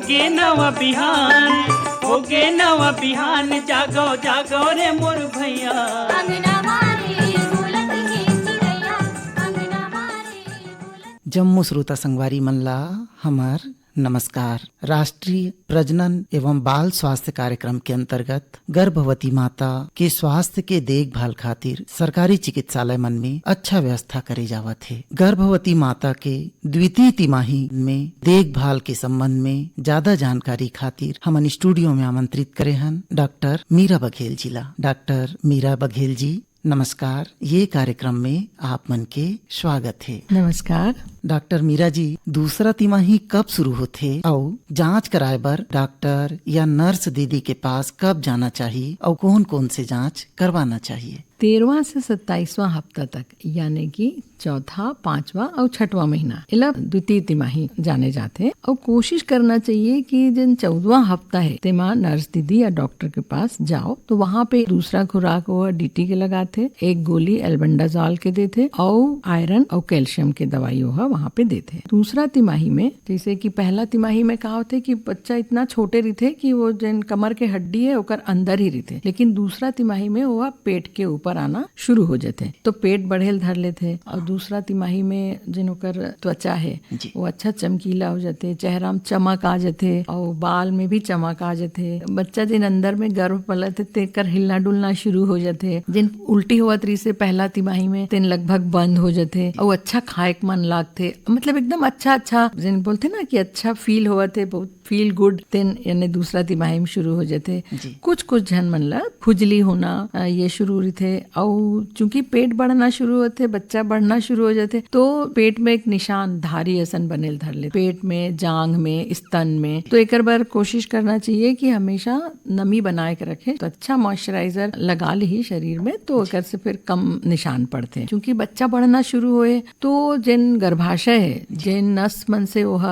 होगे नवा बिहान जागो जागो रे मोर भैया। जम्मू श्रोता संगवारी मल्ला हमार नमस्कार। राष्ट्रीय प्रजनन एवं बाल स्वास्थ्य कार्यक्रम के अंतर्गत गर्भवती माता के स्वास्थ्य के देखभाल खातिर सरकारी चिकित्सालय मन में अच्छा व्यवस्था करे जावत है। गर्भवती माता के द्वितीय तिमाही में देखभाल के संबंध में ज्यादा जानकारी खातिर हमन स्टूडियो में आमंत्रित करे हन डॉक्टर मीरा बघेल जी ला। डॉक्टर मीरा बघेल जी नमस्कार। ये कार्यक्रम में आप मन के स्वागत है। नमस्कार डॉक्टर मीरा जी, दूसरा तिमाही कब शुरू होथे और जांच कराए बर डॉक्टर या नर्स दीदी के पास कब जाना चाहिए और कौन कौन से जांच करवाना चाहिए? 13वां से 27वां हफ्ता तक यानी कि चौथा, 5वां और 6वां महीना इला द्वितीय तिमाही जाने जाते और कोशिश करना चाहिए कि जिन 14वां हफ्ता है तेमा नर्स दीदी या डॉक्टर के पास जाओ तो वहाँ पे दूसरा खुराक वो DT के लगाते, एक गोली एल्बेंडाजोल के देते और आयरन और कैल्शियम के दवाई वहाँ पे देते। दूसरा तिमाही में जैसे कि पहला तिमाही में कहा होते कि बच्चा इतना छोटे रहते कि वो जिन कमर के हड्डी है ओकर अंदर ही रहते, लेकिन दूसरा तिमाही में वो पेट के ऊपर आना शुरू हो जाते तो पेट बढ़ेल धर लेते। और दूसरा तिमाही में जिन ओकर त्वचा है वो अच्छा चमकीला हो जाते, चेहरा में चमक आ जाते और बाल में भी चमक आ जाते। बच्चा जिन अंदर में गर्भ पलते तेकर हिलना डुलना शुरू हो जाते। जिन उल्टी हुआ तरी से पहला तिमाही में तेन लगभग बंद हो जाते और अच्छा खाए मन लागते, मतलब एकदम अच्छा जिन बोलते ना कि अच्छा फील हुआ थे, बहुत फील गुड तेन यानी दूसरा तिमाही में शुरू हो जाते। कुछ जन मन ला खुजली होना ये शुरू रहते और चूंकि पेट बढ़ना शुरू होते, बच्चा बढ़ना शुरू हो जाते तो पेट में एक निशान धारी असन बनेल धर ले, पेट में, जांग में, स्तन में। तो एक बार कोशिश करना चाहिए कि हमेशा नमी बनाए के रखे तो अच्छा मॉइस्चराइजर लगा ली शरीर में तो एक से फिर कम निशान पड़ते हैं। क्योंकि बच्चा बढ़ना शुरू होए तो जिन गर्भाशय है, जिन नस मन से वह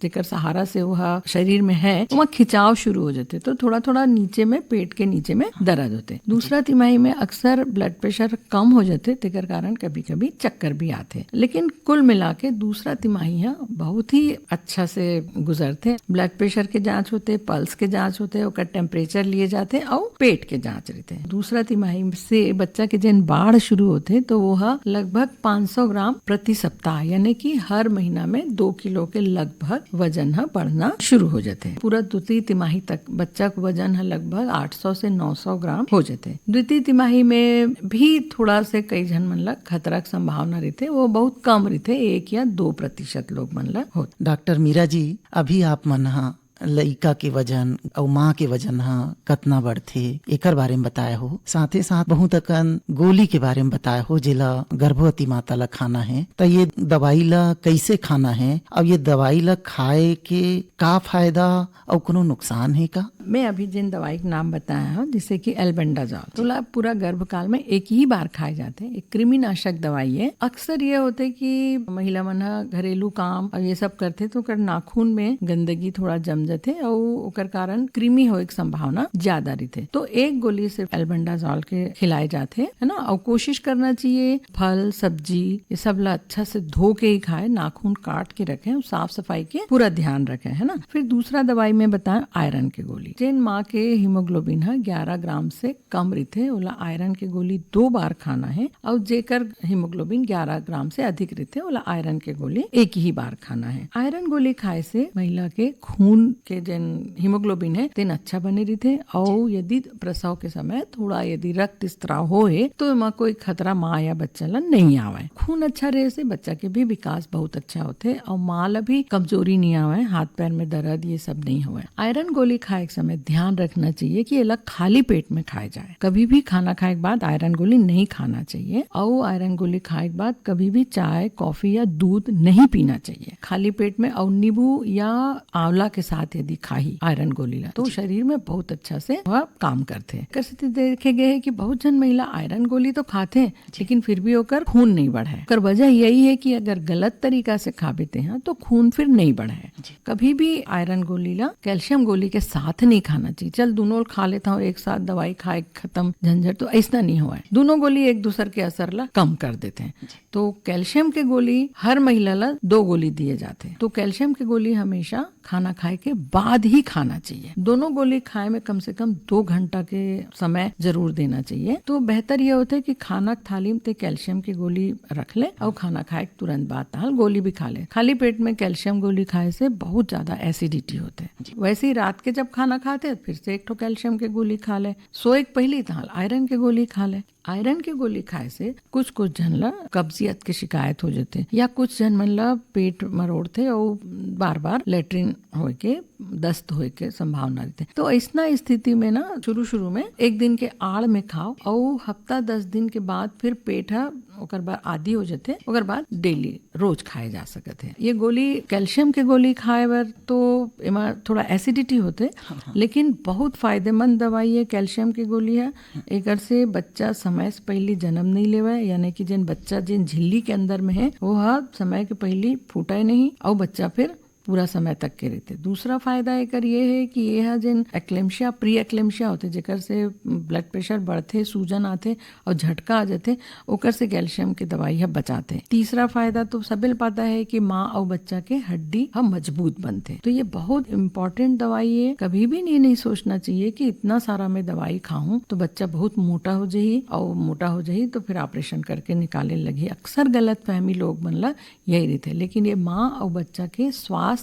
जेकर सहारा से वह शरीर में है वहाँ खिंचाव शुरू हो जाते तो थोड़ा थोड़ा नीचे में पेट के नीचे में दर्द होते। दूसरा तिमाही में अक्सर ब्लड प्रेशर कम हो जाते तेकर कारण कभी कभी चक्कर भी आते। लेकिन कुल मिला के दूसरा तिमाही है बहुत ही अच्छा से गुजरते। ब्लड प्रेशर के जांच होते, पल्स के जांच होते, ओकर टेम्परेचर लिए जाते और पेट के जांच रहते। दूसरा तिमाही से बच्चा के जिन बाढ़ शुरू होते तो वह लगभग 500 ग्राम प्रति सप्ताह यानी कि हर महीना में 2 किलो के लगभग वजन बढ़ना शुरू हो जाते। पूरा द्वितीय तिमाही तक बच्चा का वजन लगभग 800 से 900 ग्राम हो जाते। द्वितीय तिमाही में भी थोड़ा से कई जन मन ला खतरा की संभावना रहते, वो बहुत कम रहते, 1 या 2% लोग मन ला होते। डॉक्टर मीरा जी, अभी आप मन लइका के वजन और माँ के वजन कतना बढ़थे एकर बारे में बताया हो, साथ ही साथ बहुत अकन गोली के बारे में बताया हो जेला गर्भवती माता ला खाना है तो ये दवाई ला कैसे खाना है और ये दवाई ला खाए के का फायदा और कोनो नुकसान है का? मैं अभी जिन दवाई का नाम बताया हूँ जैसे कि एल्बेंडाजोल तो पूरा गर्भकाल में एक ही बार खाए जाते, एक कृमिनाशक दवाई है। अक्सर ये होते कि महिला मन घरेलू काम और ये सब करते तो ओकर नाखून में गंदगी थोड़ा जम जाते और ओकर कारण कृमि होए की संभावना ज्यादा रहते। तो एक गोली सिर्फ एल्बेंडाजोल के खिलाए जाते है ना। और कोशिश करना चाहिए फल सब्जी ये सब ला अच्छा से धो के ही खाए, नाखून काट के रखे, साफ सफाई के पूरा ध्यान रखे है ना। फिर दूसरा दवाई में बताएं आयरन की गोली। जिन माँ के हीमोग्लोबिन 11 ग्राम से कम रहते ओला आयरन के गोली 2 बार खाना है और जेकर हीमोग्लोबिन 11 ग्राम से अधिक रहते ओला आयरन के गोली 1 ही बार खाना है। आयरन गोली खाए से महिला के खून के जिन हीमोग्लोबिन है तेन अच्छा बने रहते और यदि प्रसव के समय थोड़ा यदि रक्त स्त्राव होए तो एमा कोई खतरा माँ या बच्चा ला नहीं आवे। खून अच्छा रहे से बच्चा के भी विकास बहुत अच्छा होते और माँ ला भी कमजोरी नहीं आवे, हाथ पैर में दर्द ये सब नहीं हुए। आयरन गोली खाए के समय ध्यान रखना चाहिए कि ये खाली पेट में खाए जाए। कभी भी खाना खाए के बाद आयरन गोली नहीं खाना चाहिए और आयरन गोली खाए के बाद कभी भी चाय कॉफी या दूध नहीं पीना चाहिए खाली पेट में। और नींबू या आंवला के साथ यदि खाई आयरन गोली ला तो शरीर में बहुत अच्छा से वह काम करते हैं। कैसे देखे गए है कि बहुत जन महिला आयरन गोली तो खाते हैं लेकिन फिर भी होकर खून नहीं बढ़े। कर वजह यही है कि अगर गलत तरीका से खा बेते हैं तो खून फिर नहीं बढ़े। कभी भी आयरन गोली ला कैल्शियम गोली के साथ नहीं खाना चाहिए। चल दोनों खा लेता हूँ एक साथ दवाई खाए खत्म झंझट, तो ऐसा नहीं हुआ है। दोनों गोली एक दूसरे के असर ला कम कर देते हैं। तो कैल्शियम के गोली हर महिला ला 2 गोली दिए जाते हैं। तो कैल्शियम के गोली हमेशा खाना खाए के बाद ही खाना चाहिए। दोनों गोली खाए में कम से कम 2 घंटा के समय जरूर देना चाहिए। तो बेहतर ये होता है कि खाना थाली में कैल्शियम की गोली रख ले और खाना खाए तुरंत बाद ताल गोली भी खा ले। खाली पेट में कैल्शियम गोली खाए से बहुत ज्यादा एसिडिटी होते हैं। वैसे ही रात के जब खाना खाते फिर से एक तो कैल्शियम की गोली खा ले, सोए पहली ताल आयरन की गोली खा ले। आयरन की गोली खाए से कुछ जनला कब्जियत की शिकायत हो जाते या कुछ जन मनला पेट मरोड़ते और बार बार लेटरिन हो के दस्त होए के संभावना रहते। तो ऐसा स्थिति में ना शुरू में एक दिन के आड़ में खाओ और हफ्ता 10 दिन के बाद फिर पेट ओकर बाद आदि हो जाते, ओकर बाद डेली रोज खाए जा सकते हैं। ये गोली कैल्शियम के गोली खाए बर तो एमा थोड़ा एसिडिटी होते, लेकिन बहुत फायदेमंद दवाई है। कैल्शियम की गोली है, एकर से बच्चा समय से पहले जन्म नहीं लेवे, यानी कि जिन बच्चा जिन झिल्ली के अंदर में है वो समय के पहले फूटे नहीं और बच्चा फिर पूरा समय तक के रहते। दूसरा फायदा एकर ये है कि ये है जिन एक्लेम्शिया प्री एक्लेम्शिया होते जेकर से ब्लड प्रेशर बढ़ते, सूजन आते और झटका आ जाते, ओकर से कैल्शियम की दवाई है बचाते। तीसरा फायदा तो सभी पता है कि माँ और बच्चा के हड्डी हम मजबूत बनते। तो ये बहुत इम्पोर्टेंट दवाई है। कभी भी नहीं सोचना चाहिए कि इतना सारा मैं दवाई खाऊं तो बच्चा बहुत मोटा हो जाही और मोटा हो जाही तो फिर ऑपरेशन करके निकाले लगी। अक्सर गलत फहमी लोग बनला यही रहते, लेकिन ये माँ और बच्चा के स्वास्थ्य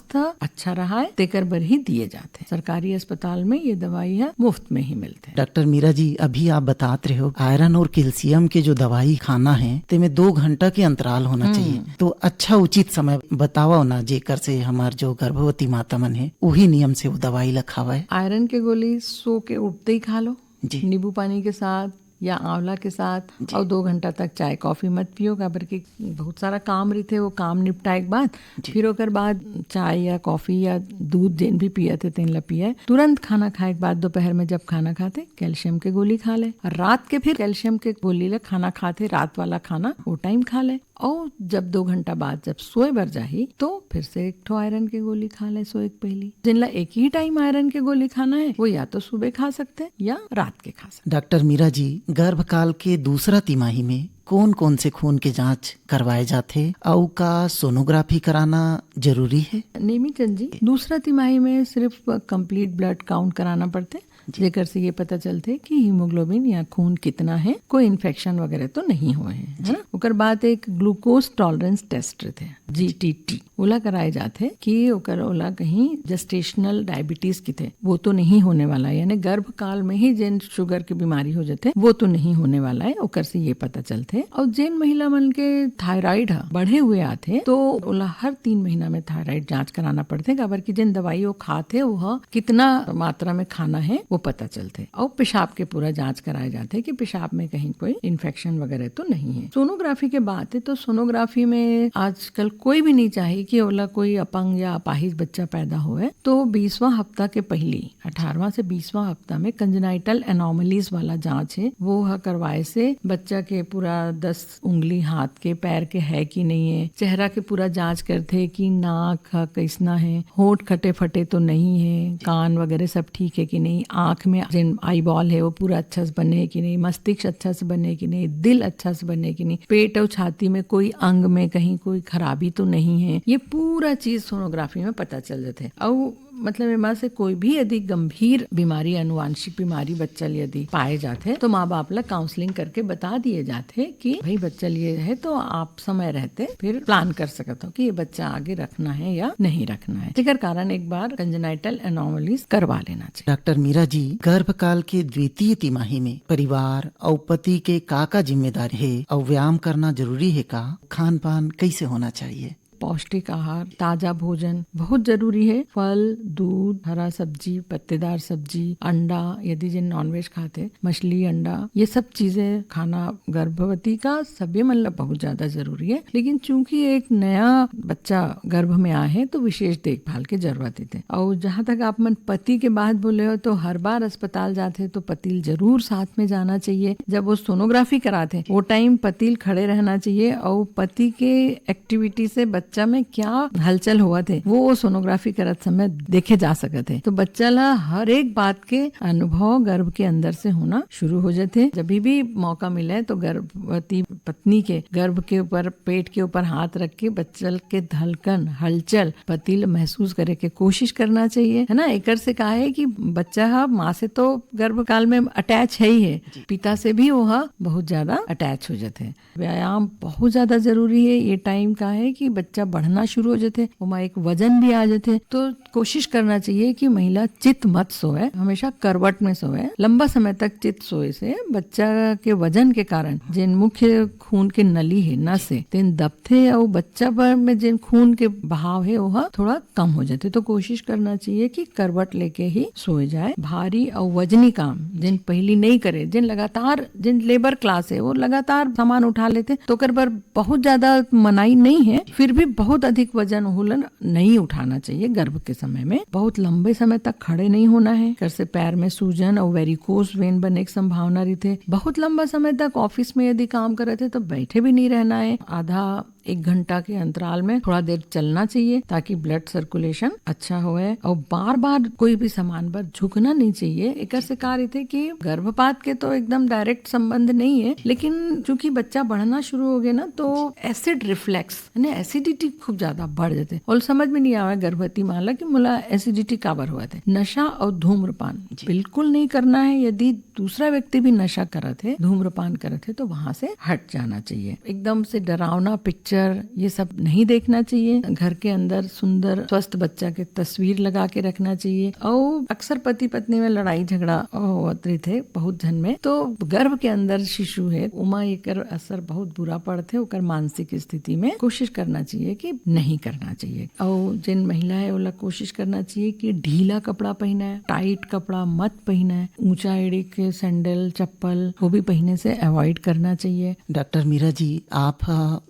अच्छा रहा है तेकर बर ही दिए जाते। सरकारी अस्पताल में ये दवाई है मुफ्त में ही मिलते हैं। डॉक्टर मीरा जी, अभी आप बताते रहे हो आयरन और कैल्शियम के जो दवाई खाना है ते में 2 घंटा के अंतराल होना चाहिए। तो अच्छा उचित समय बताओ ना जेकर से हमार जो गर्भवती माता मन है वही नियम से वो दवाई ला खावे। आयरन के गोली सो के उठते ही खा लो जी, नींबू पानी के साथ या आंवला के साथ, और 2 घंटा तक चाय कॉफी मत पियो, काबर कि बहुत सारा काम रहते, वो काम निपटाए के बाद फिर ओकर बाद चाय या कॉफी या दूध जिन भी पिया थे तेन ला पिया। तुरंत खाना खाए के बाद दोपहर में जब खाना खाते कैल्शियम के गोली खा ले, और रात के फिर कैल्शियम के गोली ले खाना खाते, रात वाला खाना वो टाइम खा ले, और जब 2 घंटा बाद जब सोए बर जाही तो फिर से एक ठो आयरन की गोली खा ले सोए के पहली। जिनला एक ही टाइम आयरन की गोली खाना है वो या तो सुबह खा सकते या रात के खा सकते। डॉक्टर मीरा जी, गर्भकाल के दूसरा तिमाही में कौन कौन से खून के जांच करवाए जाते और का सोनोग्राफी कराना जरूरी है? नेमीचंद जी, दूसरा तिमाही में सिर्फ कंप्लीट ब्लड काउंट कराना पड़ते, जेकर से ये पता चलते कि हीमोग्लोबिन या खून कितना है, कोई इन्फेक्शन वगैरह तो नहीं हुए हैं, है ना। ओकर बाद एक ग्लूकोज टॉलरेंस टेस्ट रहते GTT ओला कराए जाते कि ओकर ओला कहीं जेस्टेशनल डायबिटीज की थे वो तो नहीं होने वाला है, यानी गर्भ काल में ही जिन शुगर की बीमारी हो जाते वो तो नहीं होने वाला है, ओकर से ये पता चलते। और जिन महिला मन के थायराइड बढ़े हुए आते तो ओला हर 3 महीना में थायराइड जांच कराना पड़ते, काबर की जिन दवाई वो खाते वो कितना मात्रा में खाना है वो पता चलते। और पेशाब के पूरा जांच कराए जाते कि पेशाब में कहीं कोई इन्फेक्शन वगैरह तो नहीं है। सोनोग्राफी के बात है तो सोनोग्राफी में आजकल कोई भी नहीं चाहे कि ओला कोई अपंग या अपाहिज बच्चा पैदा होए, तो 20वां हफ्ता के पहले 18वां से 20वां हफ्ता में कंजेनाइटल एनोमलीज वाला जांच है वो करवाए से बच्चा के पूरा 10 उंगली हाथ के पैर के है कि नहीं है, चेहरा के पूरा जांच करते कि नाक कैसना है, होठ खटे फटे तो नहीं है, कान वगैरह सब ठीक है कि नहीं, आंख में जिन आई बॉल है वो पूरा अच्छा से बने कि नहीं, मस्तिष्क अच्छा से बने कि नहीं, दिल अच्छा से बने कि नहीं, पेट और छाती में कोई अंग में कहीं कोई खराबी तो नहीं है, ये पूरा चीज सोनोग्राफी में पता चल जाते। और मतलब एमा से कोई भी यदि गंभीर बीमारी, अनुवांशिक बीमारी बच्चा यदि पाए जाते तो माँ बाप ला काउंसलिंग करके बता दिए जाते कि भाई बच्चा लिए है तो आप समय रहते फिर प्लान कर सकते हो कि ये बच्चा आगे रखना है या नहीं रखना है। जेकर कारण एक बार कंजेनाइटल एनोमलीज करवा लेना चाहिए। डॉक्टर मीरा जी, गर्भकाल के द्वितीय तिमाही में परिवार और पति के का जिम्मेदारी है और व्यायाम करना जरूरी है का? खान पान कैसे होना चाहिए? पौष्टिक आहार, ताजा भोजन बहुत जरूरी है। फल, दूध, हरा सब्जी, पत्तेदार सब्जी, अंडा, यदि जिन नॉनवेज खाते, मछली, अंडा, ये सब चीजें खाना गर्भवती का सभी मतलब बहुत ज्यादा जरूरी है। लेकिन चूंकि एक नया बच्चा गर्भ में आए है तो विशेष देखभाल की जरूरत है। और जहाँ तक आप मन पति के बात बोले हो तो हर बार अस्पताल जाते तो पतिल जरूर साथ में जाना चाहिए। जब वो सोनोग्राफी कराते वो टाइम पतिल खड़े रहना चाहिए और पति के एक्टिविटी से बच्चा में क्या हलचल हुआ थे वो सोनोग्राफी करत समय देखे जा सकते थे। तो बच्चा ला हर एक बात के अनुभव गर्भ के अंदर से होना शुरू हो जाते। जब भी मौका मिले तो गर्भवती पत्नी के गर्भ के ऊपर, पेट के ऊपर हाथ रख के बच्चा के धड़कन, हलचल, पतिल महसूस करे के कोशिश करना चाहिए, है ना। एकर से कहा है कि बच्चा माँ से तो गर्भ काल में अटैच है ही है, पिता से भी वो बहुत ज्यादा अटैच हो जाते हैं। व्यायाम बहुत ज्यादा जरूरी है। ये टाइम का है कि बच्चा बढ़ना शुरू हो जाते, वो एक वजन भी आ जाते। तो कोशिश करना चाहिए कि महिला चित मत सोए, हमेशा करवट में सोए। लंबा समय तक चित सोए से बच्चा के वजन के कारण जिन मुख्य खून के नली है, नस है, तीन दबथे और बच्चा पर में जिन खून के बहाव है वो थोड़ा कम हो जाते। तो कोशिश करना चाहिए कि करवट लेके ही सोए जाए। भारी और वजनी काम जिन पहली नहीं करे, जिन लगातार, जिन लेबर क्लास है वो लगातार सामान उठा लेते, तो कर पर बहुत ज्यादा मनाई नहीं है, फिर भी बहुत अधिक वजन हुलन नहीं उठाना चाहिए। गर्भ के समय में बहुत लंबे समय तक खड़े नहीं होना है, कर से पैर में सूजन और वेरिकोस वेन बनने की संभावना रही थे। बहुत लंबा समय तक ऑफिस में यदि काम कर रहे थे तो बैठे भी नहीं रहना है। आधा 1 घंटा के अंतराल में थोड़ा देर चलना चाहिए ताकि ब्लड सर्कुलेशन अच्छा होए। और बार बार कोई भी सामान पर झुकना नहीं चाहिए। एक से कार्य थे कि गर्भपात के तो एकदम डायरेक्ट संबंध नहीं है, लेकिन चूंकि बच्चा बढ़ना शुरू हो गया ना तो एसिड रिफ्लेक्स यानी एसिडिटी खूब ज्यादा बढ़ जाते और समझ में नहीं आवा गर्भवती माला कि मुला एसिडिटी काबर हुआ थे। नशा और धूम्रपान बिल्कुल नहीं करना है। यदि दूसरा व्यक्ति भी नशा करत है, धूम्रपान करत है, तो वहां से हट जाना चाहिए। एकदम से डरावना पिक्चर ये सब नहीं देखना चाहिए। घर के अंदर सुंदर स्वस्थ बच्चा के तस्वीर लगा के रखना चाहिए। और अक्सर पति पत्नी में लड़ाई झगड़ा होते थे बहुत जन में, तो गर्भ के अंदर शिशु है उमा एकर असर बहुत बुरा पड़ते। ओकर मानसिक स्थिति में कोशिश करना चाहिए कि नहीं करना चाहिए। और जिन महिला है ओला कोशिश करना चाहिए कि ढीला कपड़ा पहना है, टाइट कपड़ा मत पहना है, ऊंचा एड़ी के सैंडल, चप्पल वो भी पहनने से अवॉइड करना चाहिए। डॉक्टर मीरा जी, आप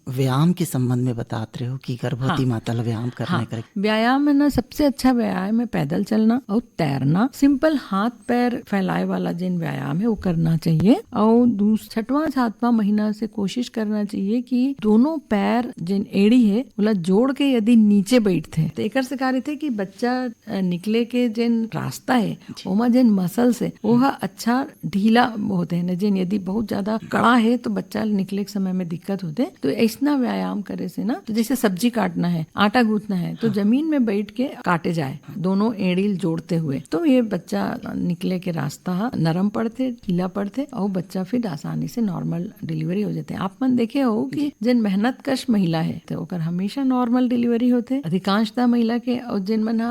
व्यायाम के संबंध में बताते रहे हो कि गर्भवती माता व्यायाम करने करे। व्यायाम में ना सबसे अच्छा व्यायाम है पैदल चलना और तैरना। सिंपल हाथ पैर फैलाए वाला जिन व्यायाम है वो करना चाहिए। और 6वां 7वां महीना से कोशिश करना चाहिए कि दोनों पैर जिन एड़ी है बोला जोड़ के यदि नीचे बैठते तो एक से कार्य थे कि बच्चा निकले के जिन रास्ता है ओमा जिन मसल्स है वो अच्छा ढीला होते हैं। जिन यदि बहुत ज्यादा कड़ा है तो बच्चा निकले के समय में दिक्कत होते। तो ऐसा व्यायाम करे से ना, तो जैसे सब्जी काटना है, आटा गूंथना है, तो जमीन में बैठ के काटे जाए दोनों एड़ील जोड़ते हुए, तो ये बच्चा निकले के रास्ता नरम पड़ते, ढीला पड़ते और बच्चा फिर आसानी से नॉर्मल डिलीवरी हो जाते। आप मन देखे हो कि जिन मेहनत कश महिला है तो ओकर हमेशा नॉर्मल डिलीवरी होते अधिकांशतः महिला के। और जिन मन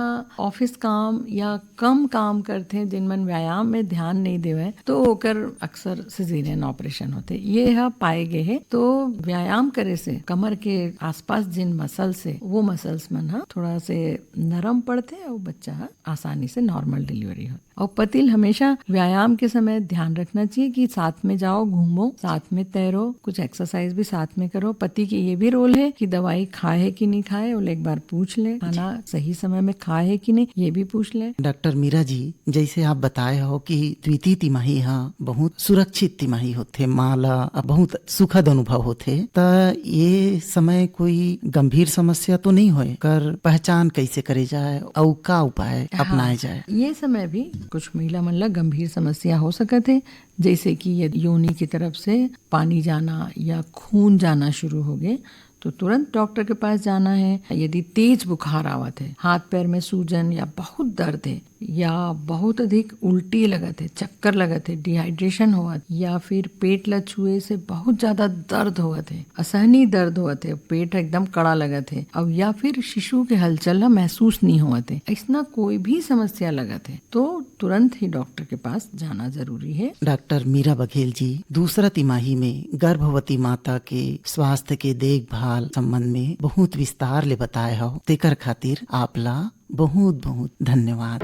ऑफिस काम या कम काम करते, जिन मन व्यायाम में ध्यान नहीं देवे, तो ओकर अक्सर सिजेरियन ऑपरेशन होते। ये पाए गए है। तो व्यायाम करे से कमर के आसपास जिन मसल्स है वो मसल्स मन थोड़ा से नरम पड़ते और बच्चा आसानी से नॉर्मल डिलीवरी हो। और पतिल हमेशा व्यायाम के समय ध्यान रखना चाहिए कि साथ में जाओ, घूमो, साथ में तैरो, कुछ एक्सरसाइज भी साथ में करो। पति की ये भी रोल है कि दवाई खाए है कि नहीं खाए, वो एक बार पूछ ले, खाना सही समय में खाए है कि नहीं ये भी पूछ ले। डॉक्टर मीरा जी, जैसे आप बताए हो कि द्वितीय तिमाही बहुत सुरक्षित तिमाही होते, माला बहुत सुखद अनुभव होते, तो ये समय कोई गंभीर समस्या तो नहीं होए कर पहचान कैसे करे जाए और का उपाय अपनाए जाए। ये समय भी कुछ महिला मन ला गंभीर समस्या हो सकते, जैसे कि यदि योनि की तरफ से पानी जाना या खून जाना शुरू हो गए तो तुरंत डॉक्टर के पास जाना है। यदि तेज बुखार आवत है, हाथ पैर में सूजन या बहुत दर्द है या बहुत अधिक उल्टी लगत है, चक्कर लगत है, डिहाइड्रेशन होत या फिर पेट ला छुए से बहुत ज्यादा दर्द होत है, असहनीय दर्द होत है, पेट एकदम कड़ा लगत है, अब या फिर शिशु के हलचल महसूस नहीं होत है, ऐसा कोई भी समस्या लगत है तो तुरंत ही डॉक्टर के पास जाना जरूरी है। डॉक्टर मीरा बघेल जी, दूसरा तिमाही में गर्भवती माता के स्वास्थ्य के देखभाल संबंध में बहुत विस्तार ले बताए हो, तेकर खातिर आपला बहुत बहुत धन्यवाद।